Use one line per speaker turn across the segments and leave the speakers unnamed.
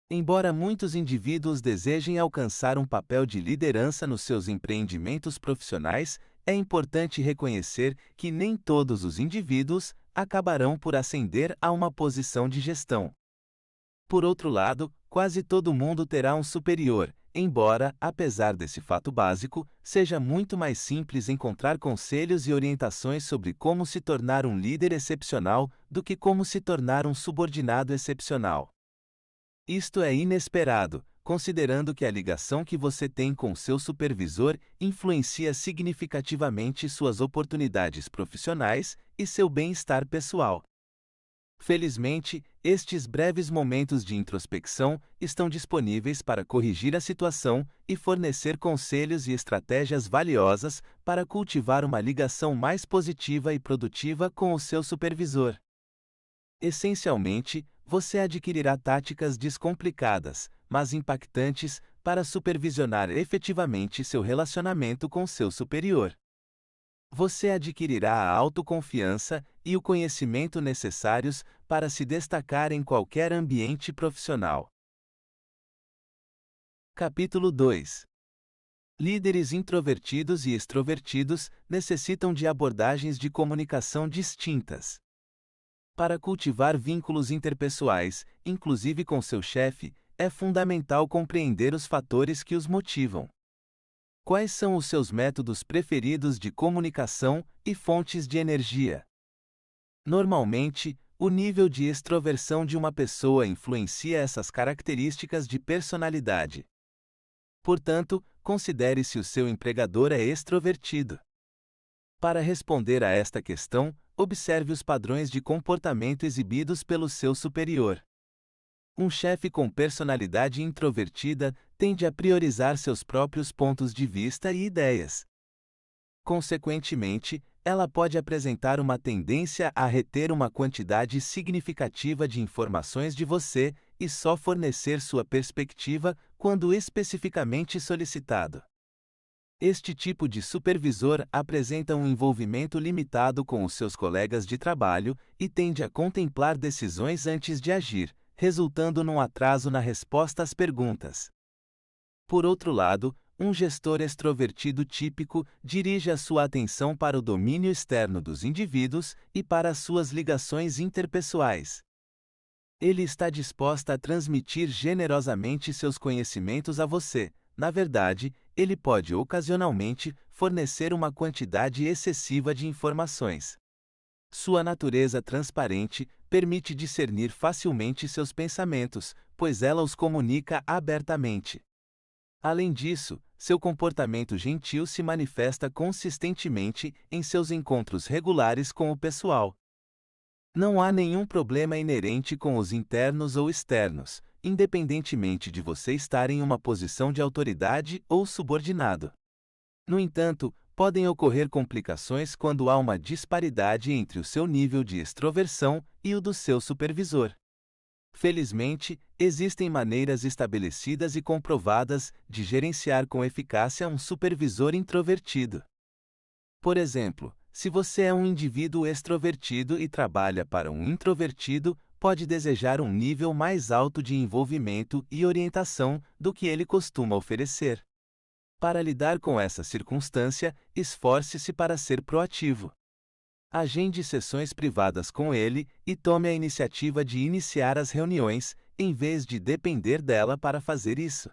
Embora muitos indivíduos desejem alcançar um papel de liderança nos seus empreendimentos profissionais, é importante reconhecer que nem todos os indivíduos acabarão por ascender a uma posição de gestão. Por outro lado, quase todo mundo terá um superior, embora, apesar desse fato básico, seja muito mais simples encontrar conselhos e orientações sobre como se tornar um líder excepcional do que como se tornar um subordinado excepcional. Isto é inesperado, considerando que a ligação que você tem com seu supervisor influencia significativamente suas oportunidades profissionais e seu bem-estar pessoal. Felizmente, estes breves momentos de introspecção estão disponíveis para corrigir a situação e fornecer conselhos e estratégias valiosas para cultivar uma ligação mais positiva e produtiva com o seu supervisor. Essencialmente, você adquirirá táticas descomplicadas, mas impactantes, para supervisionar efetivamente seu relacionamento com seu superior. Você adquirirá a autoconfiança e o conhecimento necessários para se destacar em qualquer ambiente profissional. Capítulo 2. Líderes introvertidos e extrovertidos necessitam de abordagens de comunicação distintas. Para cultivar vínculos interpessoais, inclusive com seu chefe, é fundamental compreender os fatores que os motivam. Quais são os seus métodos preferidos de comunicação e fontes de energia? Normalmente, o nível de extroversão de uma pessoa influencia essas características de personalidade. Portanto, considere se o seu empregador é extrovertido. Para responder a esta questão, observe os padrões de comportamento exibidos pelo seu superior. Um chefe com personalidade introvertida tende a priorizar seus próprios pontos de vista e ideias. Consequentemente, ela pode apresentar uma tendência a reter uma quantidade significativa de informações de você e só fornecer sua perspectiva quando especificamente solicitado. Este tipo de supervisor apresenta um envolvimento limitado com os seus colegas de trabalho e tende a contemplar decisões antes de agir, resultando num atraso na resposta às perguntas. Por outro lado, um gestor extrovertido típico dirige a sua atenção para o domínio externo dos indivíduos e para as suas ligações interpessoais. Ele está disposto a transmitir generosamente seus conhecimentos a você. Na verdade, ele pode ocasionalmente fornecer uma quantidade excessiva de informações. Sua natureza transparente permite discernir facilmente seus pensamentos, pois ela os comunica abertamente. Além disso, seu comportamento gentil se manifesta consistentemente em seus encontros regulares com o pessoal. Não há nenhum problema inerente com os internos ou externos, independentemente de você estar em uma posição de autoridade ou subordinado. No entanto, podem ocorrer complicações quando há uma disparidade entre o seu nível de extroversão e o do seu supervisor. Felizmente, existem maneiras estabelecidas e comprovadas de gerenciar com eficácia um supervisor introvertido. Por exemplo, se você é um indivíduo extrovertido e trabalha para um introvertido, pode desejar um nível mais alto de envolvimento e orientação do que ele costuma oferecer. Para lidar com essa circunstância, esforce-se para ser proativo. Agende sessões privadas com ele e tome a iniciativa de iniciar as reuniões, em vez de depender dela para fazer isso.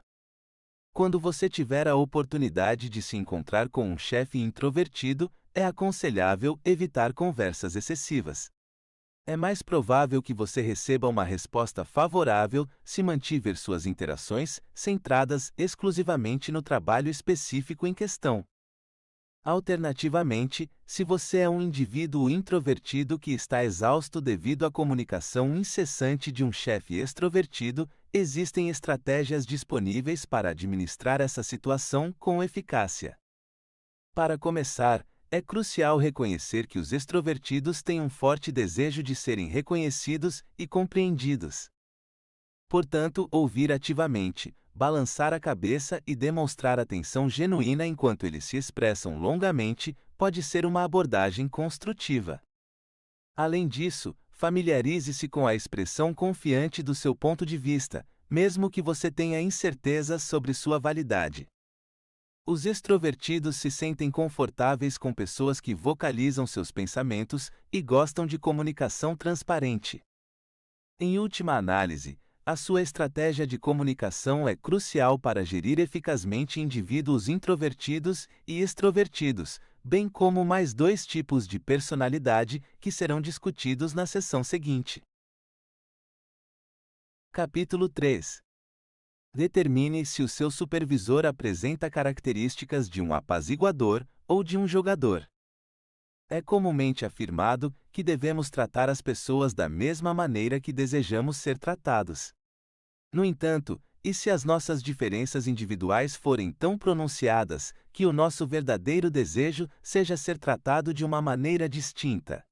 Quando você tiver a oportunidade de se encontrar com um chefe introvertido, é aconselhável evitar conversas excessivas. É mais provável que você receba uma resposta favorável se mantiver suas interações centradas exclusivamente no trabalho específico em questão. Alternativamente, se você é um indivíduo introvertido que está exausto devido à comunicação incessante de um chefe extrovertido, existem estratégias disponíveis para administrar essa situação com eficácia. Para começar, é crucial reconhecer que os extrovertidos têm um forte desejo de serem reconhecidos e compreendidos. Portanto, ouvir ativamente, balançar a cabeça e demonstrar atenção genuína enquanto eles se expressam longamente pode ser uma abordagem construtiva. Além disso, familiarize-se com a expressão confiante do seu ponto de vista, mesmo que você tenha incertezas sobre sua validade. Os extrovertidos se sentem confortáveis com pessoas que vocalizam seus pensamentos e gostam de comunicação transparente. Em última análise, a sua estratégia de comunicação é crucial para gerir eficazmente indivíduos introvertidos e extrovertidos, bem como mais dois tipos de personalidade que serão discutidos na sessão seguinte. Capítulo 3. Determine se o seu supervisor apresenta características de um apaziguador ou de um jogador. É comumente afirmado que devemos tratar as pessoas da mesma maneira que desejamos ser tratados. No entanto, e se as nossas diferenças individuais forem tão pronunciadas que o nosso verdadeiro desejo seja ser tratado de uma maneira distinta?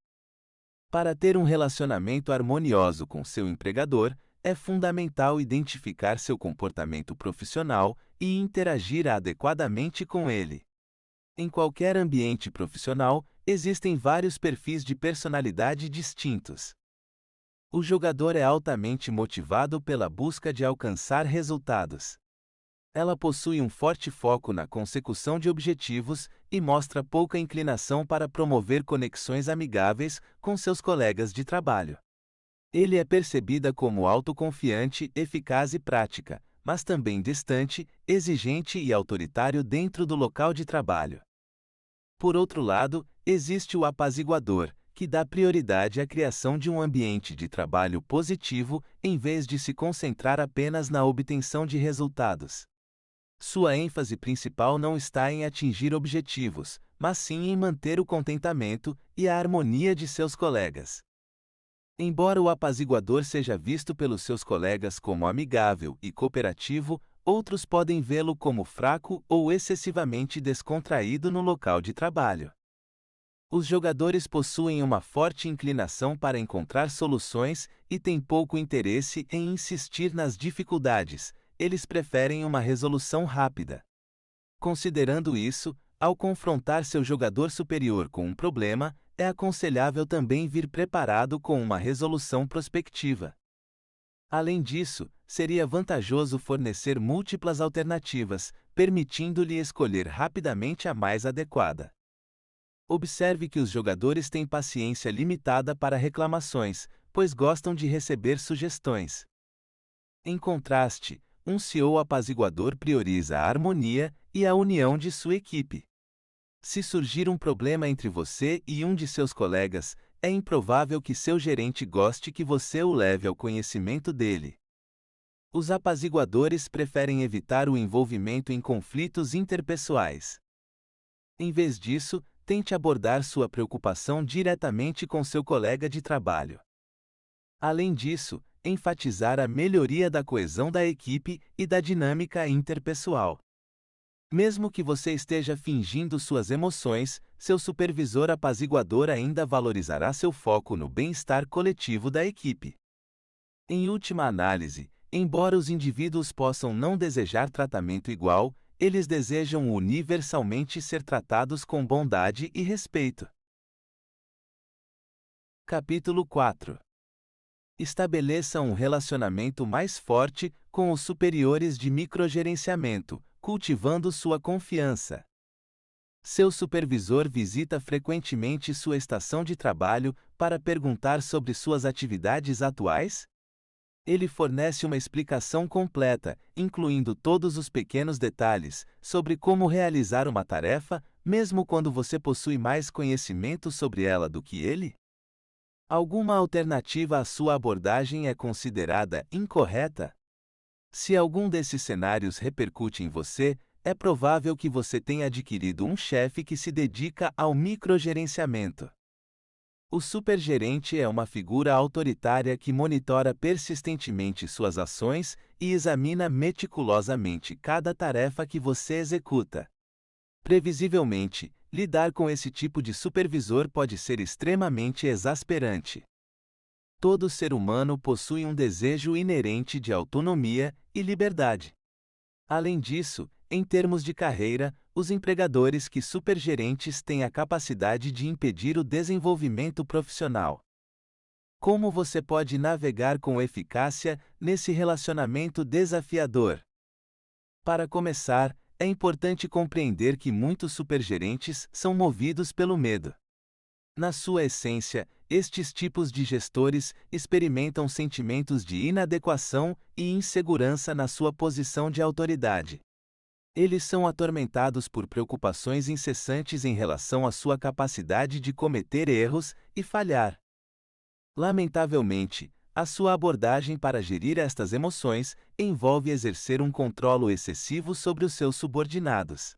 Para ter um relacionamento harmonioso com seu empregador, é fundamental identificar seu comportamento profissional e interagir adequadamente com ele. Em qualquer ambiente profissional, existem vários perfis de personalidade distintos. O jogador é altamente motivado pela busca de alcançar resultados. Ela possui um forte foco na consecução de objetivos e mostra pouca inclinação para promover conexões amigáveis com seus colegas de trabalho. Ele é percebida como autoconfiante, eficaz e prática, mas também distante, exigente e autoritário dentro do local de trabalho. Por outro lado, existe o apaziguador, que dá prioridade à criação de um ambiente de trabalho positivo em vez de se concentrar apenas na obtenção de resultados. Sua ênfase principal não está em atingir objetivos, mas sim em manter o contentamento e a harmonia de seus colegas. Embora o apaziguador seja visto pelos seus colegas como amigável e cooperativo, outros podem vê-lo como fraco ou excessivamente descontraído no local de trabalho. Os jogadores possuem uma forte inclinação para encontrar soluções e têm pouco interesse em insistir nas dificuldades, eles preferem uma resolução rápida. Considerando isso, ao confrontar seu jogador superior com um problema, é aconselhável também vir preparado com uma resolução prospectiva. Além disso, seria vantajoso fornecer múltiplas alternativas, permitindo-lhe escolher rapidamente a mais adequada. Observe que os jogadores têm paciência limitada para reclamações, pois gostam de receber sugestões. Em contraste, um CEO apaziguador prioriza a harmonia e a união de sua equipe. Se surgir um problema entre você e um de seus colegas, é improvável que seu gerente goste que você o leve ao conhecimento dele. Os apaziguadores preferem evitar o envolvimento em conflitos interpessoais. Em vez disso, tente abordar sua preocupação diretamente com seu colega de trabalho. Além disso, enfatizar a melhoria da coesão da equipe e da dinâmica interpessoal. Mesmo que você esteja fingindo suas emoções, seu supervisor apaziguador ainda valorizará seu foco no bem-estar coletivo da equipe. Em última análise, embora os indivíduos possam não desejar tratamento igual, eles desejam universalmente ser tratados com bondade e respeito. Capítulo 4. Estabeleça um relacionamento mais forte com os superiores de microgerenciamento, cultivando sua confiança. Seu supervisor visita frequentemente sua estação de trabalho para perguntar sobre suas atividades atuais? Ele fornece uma explicação completa, incluindo todos os pequenos detalhes, sobre como realizar uma tarefa, mesmo quando você possui mais conhecimento sobre ela do que ele? Alguma alternativa à sua abordagem é considerada incorreta? Se algum desses cenários repercute em você, é provável que você tenha adquirido um chefe que se dedica ao microgerenciamento. O supergerente é uma figura autoritária que monitora persistentemente suas ações e examina meticulosamente cada tarefa que você executa. Previsivelmente, lidar com esse tipo de supervisor pode ser extremamente exasperante. Todo ser humano possui um desejo inerente de autonomia e liberdade. Além disso, em termos de carreira, os empregadores que supergerentes têm a capacidade de impedir o desenvolvimento profissional. Como você pode navegar com eficácia nesse relacionamento desafiador? Para começar, é importante compreender que muitos supergerentes são movidos pelo medo. Na sua essência, estes tipos de gestores experimentam sentimentos de inadequação e insegurança na sua posição de autoridade. Eles são atormentados por preocupações incessantes em relação à sua capacidade de cometer erros e falhar. Lamentavelmente, a sua abordagem para gerir estas emoções envolve exercer um controle excessivo sobre os seus subordinados.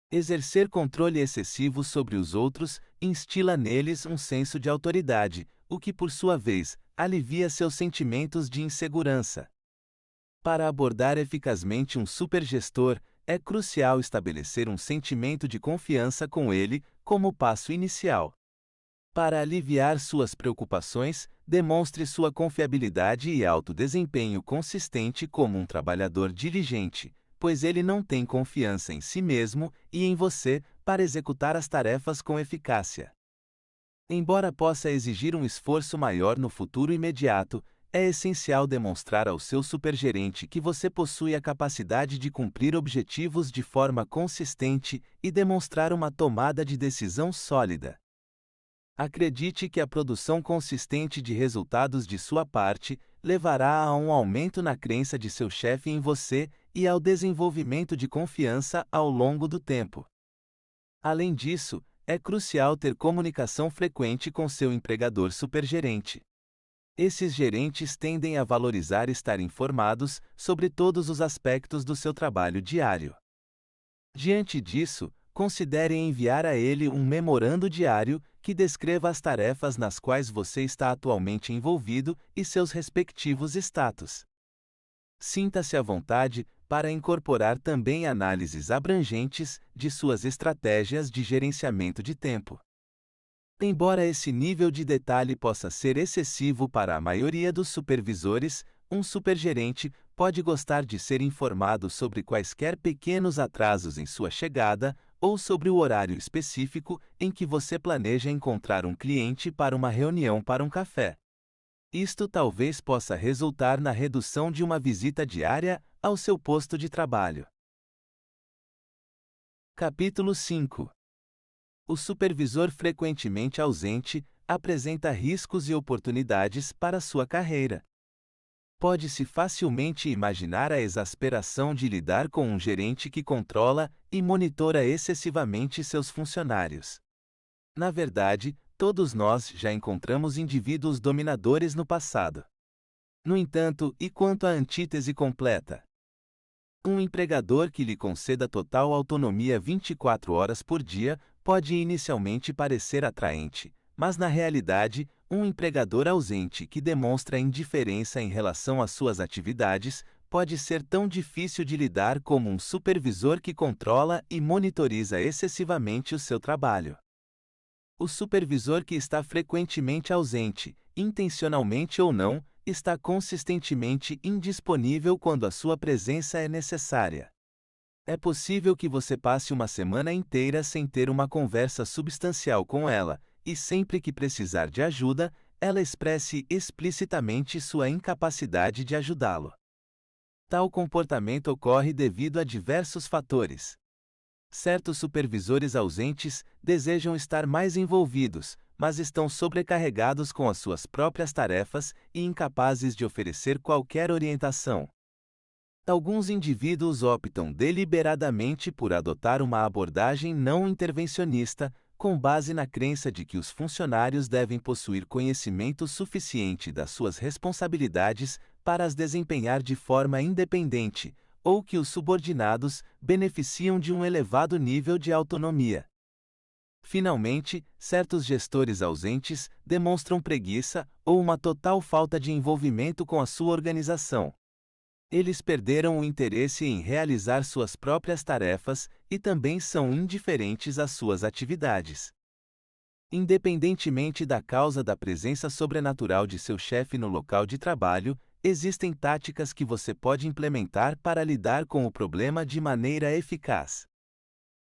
Exercer controle excessivo sobre os outros instila neles um senso de autoridade, o que, por sua vez, alivia seus sentimentos de insegurança. Para abordar eficazmente um supergestor, é crucial estabelecer um sentimento de confiança com ele como passo inicial. Para aliviar suas preocupações, demonstre sua confiabilidade e alto desempenho consistente como um trabalhador diligente, pois ele não tem confiança em si mesmo e em você para executar as tarefas com eficácia. Embora possa exigir um esforço maior no futuro imediato, é essencial demonstrar ao seu supergerente que você possui a capacidade de cumprir objetivos de forma consistente e demonstrar uma tomada de decisão sólida. Acredite que a produção consistente de resultados de sua parte levará a um aumento na crença de seu chefe em você e ao desenvolvimento de confiança ao longo do tempo. Além disso, é crucial ter comunicação frequente com seu empregador supergerente. Esses gerentes tendem a valorizar estar informados sobre todos os aspectos do seu trabalho diário. Diante disso, considere enviar a ele um memorando diário que descreva as tarefas nas quais você está atualmente envolvido e seus respectivos status. Sinta-se à vontade para incorporar também análises abrangentes de suas estratégias de gerenciamento de tempo. Embora esse nível de detalhe possa ser excessivo para a maioria dos supervisores, um supergerente pode gostar de ser informado sobre quaisquer pequenos atrasos em sua chegada ou sobre o horário específico em que você planeja encontrar um cliente para uma reunião para um café. Isto talvez possa resultar na redução de uma visita diária ao seu posto de trabalho. Capítulo 5. O supervisor frequentemente ausente apresenta riscos e oportunidades para sua carreira. Pode-se facilmente imaginar a exasperação de lidar com um gerente que controla e monitora excessivamente seus funcionários. Na verdade, todos nós já encontramos indivíduos dominadores no passado. No entanto, e quanto à antítese completa? Um empregador que lhe conceda total autonomia 24 horas por dia pode inicialmente parecer atraente, mas na realidade, um empregador ausente que demonstra indiferença em relação às suas atividades pode ser tão difícil de lidar como um supervisor que controla e monitoriza excessivamente o seu trabalho. O supervisor que está frequentemente ausente, intencionalmente ou não, está consistentemente indisponível quando a sua presença é necessária. É possível que você passe uma semana inteira sem ter uma conversa substancial com ela, e sempre que precisar de ajuda, ela expresse explicitamente sua incapacidade de ajudá-lo. Tal comportamento ocorre devido a diversos fatores. Certos supervisores ausentes desejam estar mais envolvidos, mas estão sobrecarregados com as suas próprias tarefas e incapazes de oferecer qualquer orientação. Alguns indivíduos optam deliberadamente por adotar uma abordagem não intervencionista, com base na crença de que os funcionários devem possuir conhecimento suficiente das suas responsabilidades para as desempenhar de forma independente, ou que os subordinados beneficiam de um elevado nível de autonomia. Finalmente, certos gestores ausentes demonstram preguiça ou uma total falta de envolvimento com a sua organização. Eles perderam o interesse em realizar suas próprias tarefas e também são indiferentes às suas atividades. Independentemente da causa da presença sobrenatural de seu chefe no local de trabalho, existem táticas que você pode implementar para lidar com o problema de maneira eficaz.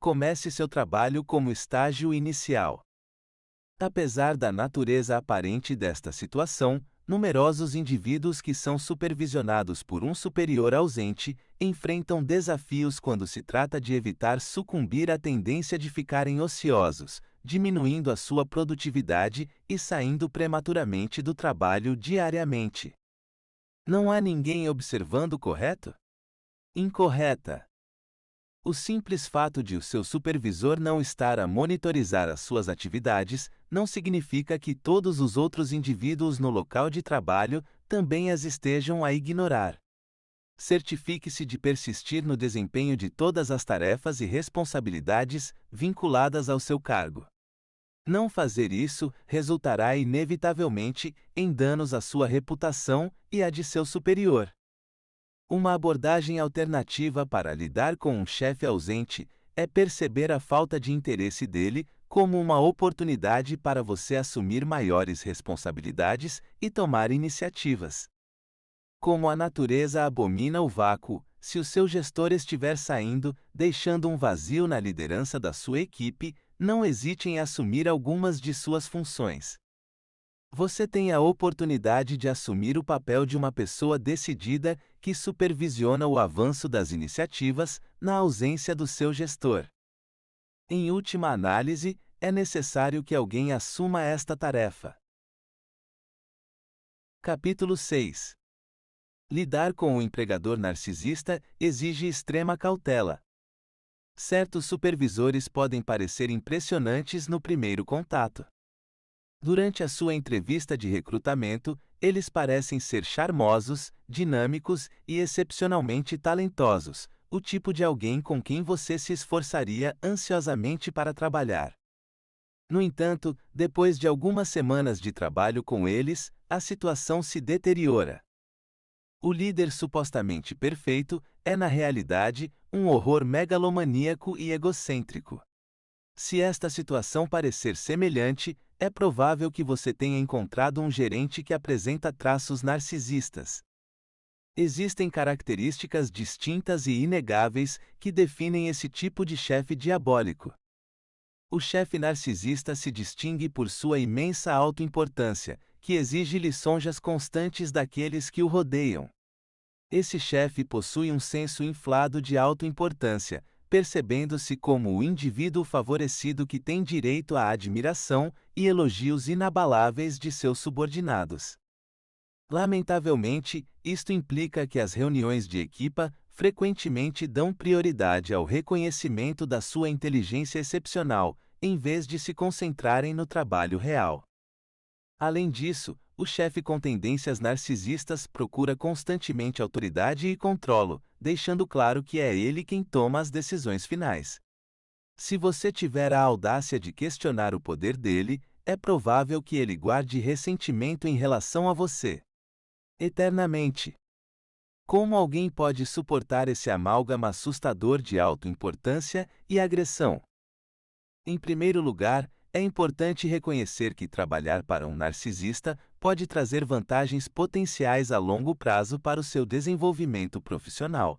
Comece seu trabalho como estágio inicial. Apesar da natureza aparente desta situação, numerosos indivíduos que são supervisionados por um superior ausente enfrentam desafios quando se trata de evitar sucumbir à tendência de ficarem ociosos, diminuindo a sua produtividade e saindo prematuramente do trabalho diariamente. Não há ninguém observando, correto? Incorreta. O simples fato de o seu supervisor não estar a monitorizar as suas atividades não significa que todos os outros indivíduos no local de trabalho também as estejam a ignorar. Certifique-se de persistir no desempenho de todas as tarefas e responsabilidades vinculadas ao seu cargo. Não fazer isso resultará inevitavelmente em danos à sua reputação e à de seu superior. Uma abordagem alternativa para lidar com um chefe ausente é perceber a falta de interesse dele como uma oportunidade para você assumir maiores responsabilidades e tomar iniciativas. Como a natureza abomina o vácuo, se o seu gestor estiver saindo, deixando um vazio na liderança da sua equipe, não hesite em assumir algumas de suas funções. Você tem a oportunidade de assumir o papel de uma pessoa decidida que supervisiona o avanço das iniciativas na ausência do seu gestor. Em última análise, é necessário que alguém assuma esta tarefa. Capítulo 6. Lidar com o empregador narcisista exige extrema cautela. Certos supervisores podem parecer impressionantes no primeiro contato. Durante a sua entrevista de recrutamento, eles parecem ser charmosos, dinâmicos e excepcionalmente talentosos, o tipo de alguém com quem você se esforçaria ansiosamente para trabalhar. No entanto, depois de algumas semanas de trabalho com eles, a situação se deteriora. O líder supostamente perfeito é, na realidade, um horror megalomaníaco e egocêntrico. Se esta situação parecer semelhante, é provável que você tenha encontrado um gerente que apresenta traços narcisistas. Existem características distintas e inegáveis que definem esse tipo de chefe diabólico. O chefe narcisista se distingue por sua imensa autoimportância, que exige lisonjas constantes daqueles que o rodeiam. Esse chefe possui um senso inflado de autoimportância, percebendo-se como o indivíduo favorecido que tem direito à admiração e elogios inabaláveis de seus subordinados. Lamentavelmente, isto implica que as reuniões de equipa frequentemente dão prioridade ao reconhecimento da sua inteligência excepcional, em vez de se concentrarem no trabalho real. Além disso, o chefe com tendências narcisistas procura constantemente autoridade e controlo, deixando claro que é ele quem toma as decisões finais. Se você tiver a audácia de questionar o poder dele, é provável que ele guarde ressentimento em relação a você. Eternamente. Como alguém pode suportar esse amálgama assustador de autoimportância e agressão? Em primeiro lugar, é importante reconhecer que trabalhar para um narcisista pode trazer vantagens potenciais a longo prazo para o seu desenvolvimento profissional.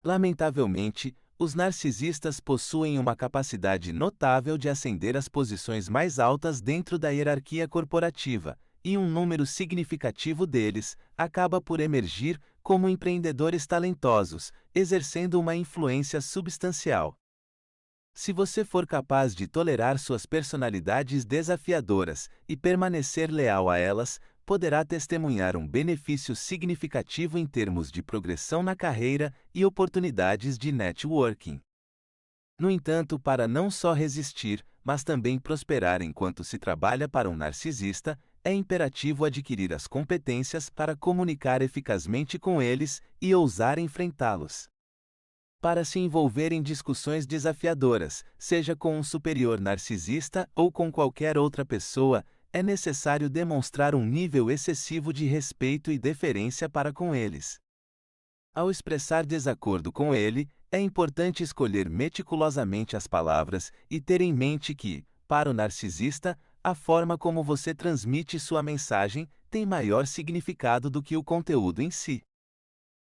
Lamentavelmente, os narcisistas possuem uma capacidade notável de ascender às posições mais altas dentro da hierarquia corporativa, e um número significativo deles acaba por emergir como empreendedores talentosos, exercendo uma influência substancial. Se você for capaz de tolerar suas personalidades desafiadoras e permanecer leal a elas, poderá testemunhar um benefício significativo em termos de progressão na carreira e oportunidades de networking. No entanto, para não só resistir, mas também prosperar enquanto se trabalha para um narcisista, é imperativo adquirir as competências para comunicar eficazmente com eles e ousar enfrentá-los. Para se envolver em discussões desafiadoras, seja com um superior narcisista ou com qualquer outra pessoa, é necessário demonstrar um nível excessivo de respeito e deferência para com eles. Ao expressar desacordo com ele, é importante escolher meticulosamente as palavras e ter em mente que, para o narcisista, a forma como você transmite sua mensagem tem maior significado do que o conteúdo em si.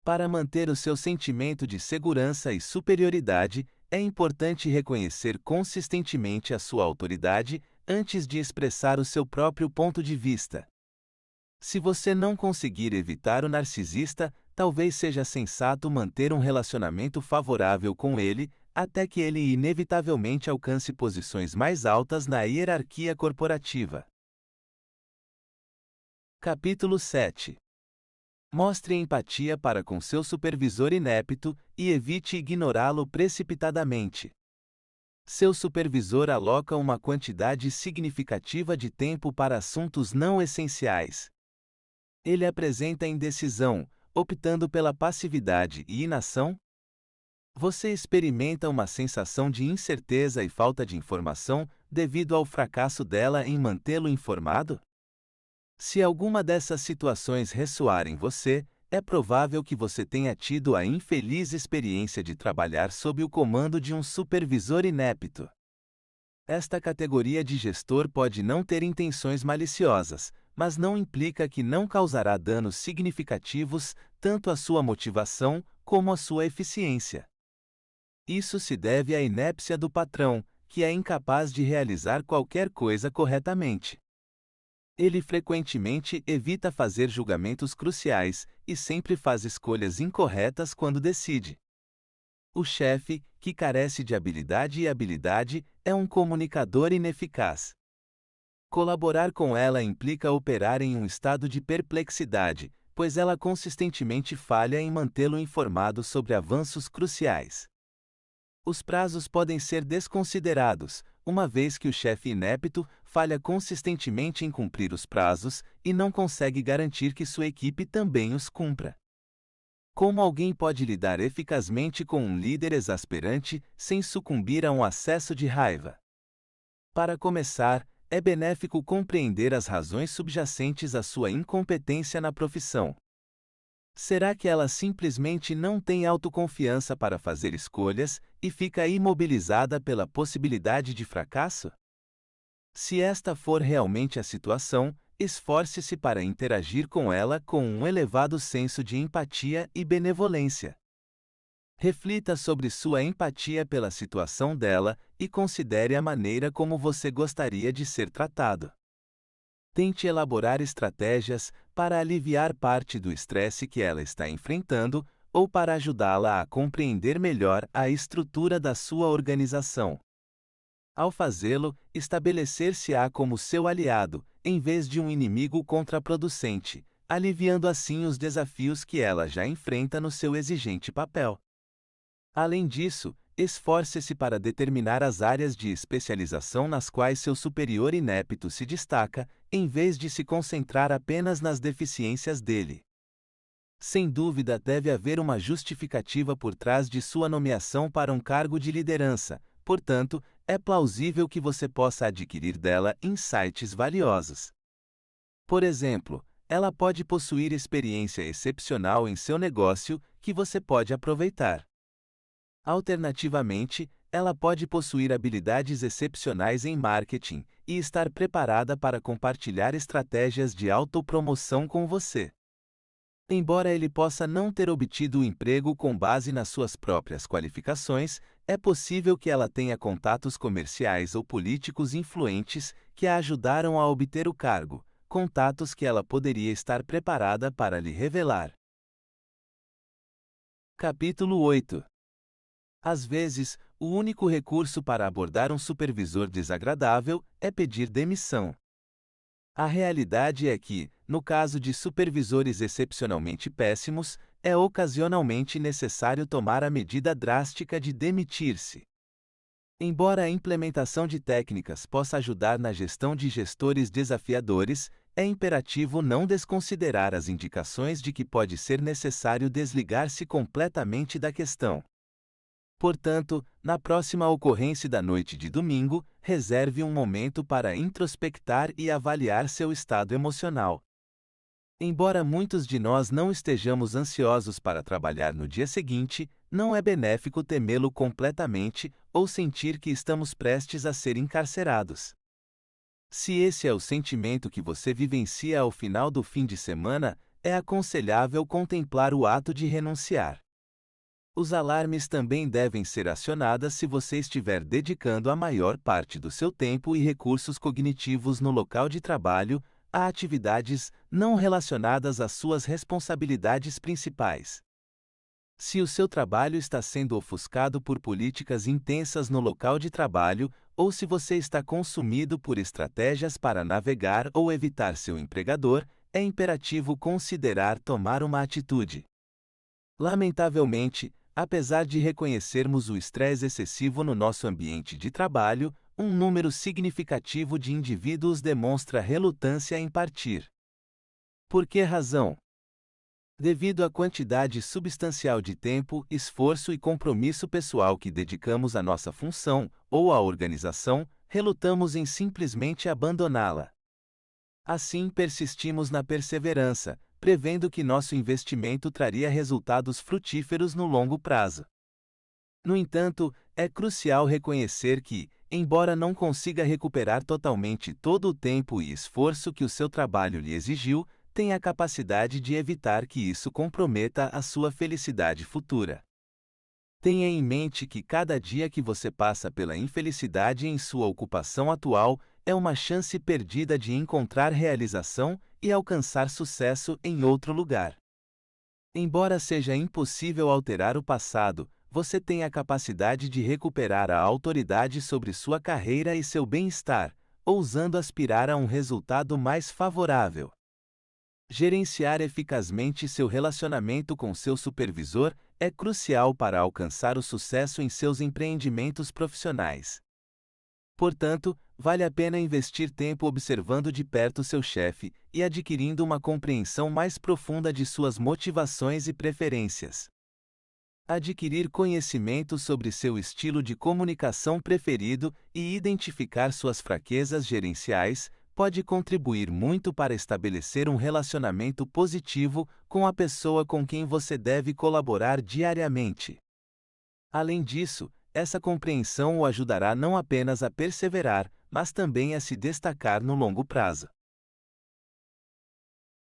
Para manter o seu sentimento de segurança e superioridade, é importante reconhecer consistentemente a sua autoridade antes de expressar o seu próprio ponto de vista. Se você não conseguir evitar o narcisista, talvez seja sensato manter um relacionamento favorável com ele, até que ele inevitavelmente alcance posições mais altas na hierarquia corporativa. Capítulo 7. Mostre empatia para com seu supervisor inepto e evite ignorá-lo precipitadamente. Seu supervisor aloca uma quantidade significativa de tempo para assuntos não essenciais. Ele apresenta indecisão, optando pela passividade e inação? Você experimenta uma sensação de incerteza e falta de informação devido ao fracasso dela em mantê-lo informado? Se alguma dessas situações ressoar em você, é provável que você tenha tido a infeliz experiência de trabalhar sob o comando de um supervisor inepto. Esta categoria de gestor pode não ter intenções maliciosas, mas não implica que não causará danos significativos tanto à sua motivação como à sua eficiência. Isso se deve à inépcia do patrão, que é incapaz de realizar qualquer coisa corretamente. Ele frequentemente evita fazer julgamentos cruciais e sempre faz escolhas incorretas quando decide. O chefe, que carece de habilidade, é um comunicador ineficaz. Colaborar com ela implica operar em um estado de perplexidade, pois ela consistentemente falha em mantê-lo informado sobre avanços cruciais. Os prazos podem ser desconsiderados, uma vez que o chefe inepto falha consistentemente em cumprir os prazos e não consegue garantir que sua equipe também os cumpra. Como alguém pode lidar eficazmente com um líder exasperante sem sucumbir a um acesso de raiva? Para começar, é benéfico compreender as razões subjacentes à sua incompetência na profissão. Será que ela simplesmente não tem autoconfiança para fazer escolhas e fica imobilizada pela possibilidade de fracasso? Se esta for realmente a situação, esforce-se para interagir com ela com um elevado senso de empatia e benevolência. Reflita sobre sua empatia pela situação dela e considere a maneira como você gostaria de ser tratado. Tente elaborar estratégias para aliviar parte do estresse que ela está enfrentando ou para ajudá-la a compreender melhor a estrutura da sua organização. Ao fazê-lo, estabelecer-se-á como seu aliado, em vez de um inimigo contraproducente, aliviando assim os desafios que ela já enfrenta no seu exigente papel. Além disso, esforce-se para determinar as áreas de especialização nas quais seu superior inepto se destaca, em vez de se concentrar apenas nas deficiências dele. Sem dúvida, deve haver uma justificativa por trás de sua nomeação para um cargo de liderança, portanto, é plausível que você possa adquirir dela insights valiosos. Por exemplo, ela pode possuir experiência excepcional em seu negócio que você pode aproveitar. Alternativamente, ela pode possuir habilidades excepcionais em marketing e estar preparada para compartilhar estratégias de autopromoção com você. Embora ele possa não ter obtido o emprego com base nas suas próprias qualificações, é possível que ela tenha contatos comerciais ou políticos influentes que a ajudaram a obter o cargo, contatos que ela poderia estar preparada para lhe revelar. Capítulo 8. Às vezes, o único recurso para abordar um supervisor desagradável é pedir demissão. A realidade é que, no caso de supervisores excepcionalmente péssimos, é ocasionalmente necessário tomar a medida drástica de demitir-se. Embora a implementação de técnicas possa ajudar na gestão de gestores desafiadores, é imperativo não desconsiderar as indicações de que pode ser necessário desligar-se completamente da questão. Portanto, na próxima ocorrência da noite de domingo, reserve um momento para introspectar e avaliar seu estado emocional. Embora muitos de nós não estejamos ansiosos para trabalhar no dia seguinte, não é benéfico temê-lo completamente ou sentir que estamos prestes a ser encarcerados. Se esse é o sentimento que você vivencia ao final do fim de semana, é aconselhável contemplar o ato de renunciar. Os alarmes também devem ser acionados se você estiver dedicando a maior parte do seu tempo e recursos cognitivos no local de trabalho a atividades não relacionadas às suas responsabilidades principais. Se o seu trabalho está sendo ofuscado por políticas intensas no local de trabalho, ou se você está consumido por estratégias para navegar ou evitar seu empregador, é imperativo considerar tomar uma atitude. Lamentavelmente, apesar de reconhecermos o estresse excessivo no nosso ambiente de trabalho, um número significativo de indivíduos demonstra relutância em partir. Por que razão? Devido à quantidade substancial de tempo, esforço e compromisso pessoal que dedicamos à nossa função ou à organização, relutamos em simplesmente abandoná-la. Assim, persistimos na perseverança, prevendo que nosso investimento traria resultados frutíferos no longo prazo. No entanto, é crucial reconhecer que, embora não consiga recuperar totalmente todo o tempo e esforço que o seu trabalho lhe exigiu, tem a capacidade de evitar que isso comprometa a sua felicidade futura. Tenha em mente que cada dia que você passa pela infelicidade em sua ocupação atual é uma chance perdida de encontrar realização e alcançar sucesso em outro lugar. Embora seja impossível alterar o passado, você tem a capacidade de recuperar a autoridade sobre sua carreira e seu bem-estar, ousando aspirar a um resultado mais favorável. Gerenciar eficazmente seu relacionamento com seu supervisor é crucial para alcançar o sucesso em seus empreendimentos profissionais. Portanto, vale a pena investir tempo observando de perto seu chefe e adquirindo uma compreensão mais profunda de suas motivações e preferências. Adquirir conhecimento sobre seu estilo de comunicação preferido e identificar suas fraquezas gerenciais pode contribuir muito para estabelecer um relacionamento positivo com a pessoa com quem você deve colaborar diariamente. Além disso, essa compreensão o ajudará não apenas a perseverar, mas também a se destacar no longo prazo.